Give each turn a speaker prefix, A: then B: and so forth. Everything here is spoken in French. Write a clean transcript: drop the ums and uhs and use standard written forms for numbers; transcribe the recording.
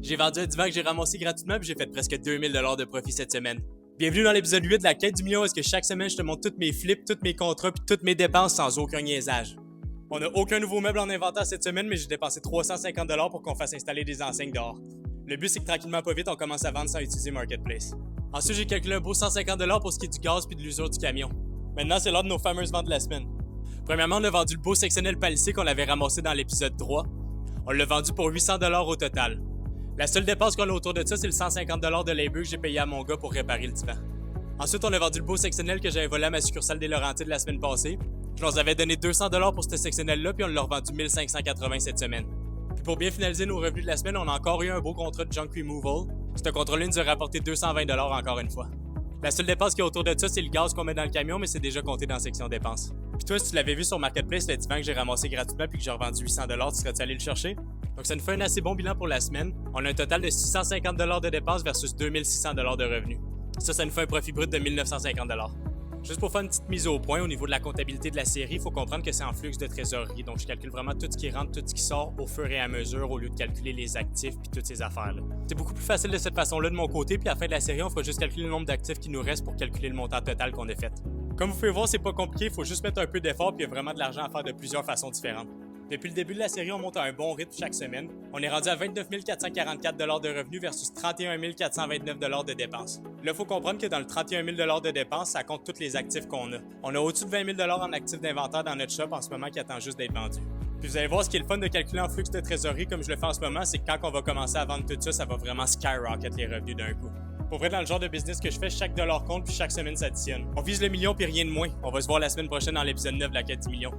A: J'ai vendu un divan que j'ai ramassé gratuitement puis j'ai fait presque 2000$ de profit cette semaine. Bienvenue dans l'épisode 8 de la quête du million où est-ce que chaque semaine je te montre tous mes flips, tous mes contrats puis toutes mes dépenses sans aucun niaisage. On n'a aucun nouveau meuble en inventaire cette semaine mais j'ai dépensé 350$ pour qu'on fasse installer des enseignes dehors. Le but c'est que tranquillement pas vite on commence à vendre sans utiliser Marketplace. Ensuite j'ai calculé un beau 150$ pour ce qui est du gaz puis de l'usure du camion. Maintenant c'est l'heure de nos fameuses ventes de la semaine. Premièrement on a vendu le beau sectionnel palissé qu'on avait ramassé dans l'épisode 3. On l'a vendu pour 800$ au total. La seule dépense qu'on a autour de ça, c'est le 150$ de labor que j'ai payé à mon gars pour réparer le divan. Ensuite, on a vendu le beau sectionnel que j'avais volé à ma succursale des Laurentides la semaine passée. Je leur avais donné 200$ pour ce sectionnel-là, puis on l'a revendu 1580$ cette semaine. Puis pour bien finaliser nos revenus de la semaine, on a encore eu un beau contrat de junk removal. Ce contrat-là nous a rapporté 220$ encore une fois. La seule dépense qu'il y a autour de ça, c'est le gaz qu'on met dans le camion, mais c'est déjà compté dans la section dépenses. Puis toi, si tu l'avais vu sur Marketplace, le divan que j'ai ramassé gratuitement puis que j'ai revendu 800$, tu serais-tu allé le chercher? Donc ça nous fait un assez bon bilan pour la semaine. On a un total de 650$ de dépenses versus 2600$ de revenus. Ça nous fait un profit brut de 1950$. Juste pour faire une petite mise au point, au niveau de la comptabilité de la série, il faut comprendre que c'est en flux de trésorerie. Donc je calcule vraiment tout ce qui rentre, tout ce qui sort au fur et à mesure au lieu de calculer les actifs puis toutes ces affaires-là. C'est beaucoup plus facile de cette façon-là de mon côté, puis à la fin de la série, on fera juste calculer le nombre d'actifs qui nous reste pour calculer le montant total qu'on a fait. Comme vous pouvez voir, c'est pas compliqué, il faut juste mettre un peu d'effort puis il y a vraiment de l'argent à faire de plusieurs façons différentes. Depuis le début de la série, on monte à un bon rythme chaque semaine. On est rendu à 29 444$ de revenus versus 31 429$ de dépenses. Là, il faut comprendre que dans le 31 000$ de dépenses, ça compte tous les actifs qu'on a. On a au-dessus de 20 000$ en actifs d'inventaire dans notre shop en ce moment qui attend juste d'être vendu. Puis vous allez voir, ce qui est le fun de calculer en flux de trésorerie comme je le fais en ce moment, c'est que quand on va commencer à vendre tout ça, ça va vraiment skyrocket les revenus d'un coup. Pour vrai, dans le genre de business que je fais, chaque dollar compte puis chaque semaine s'additionne. On vise le million puis rien de moins. On va se voir la semaine prochaine dans l'épisode 9 de la quête du million.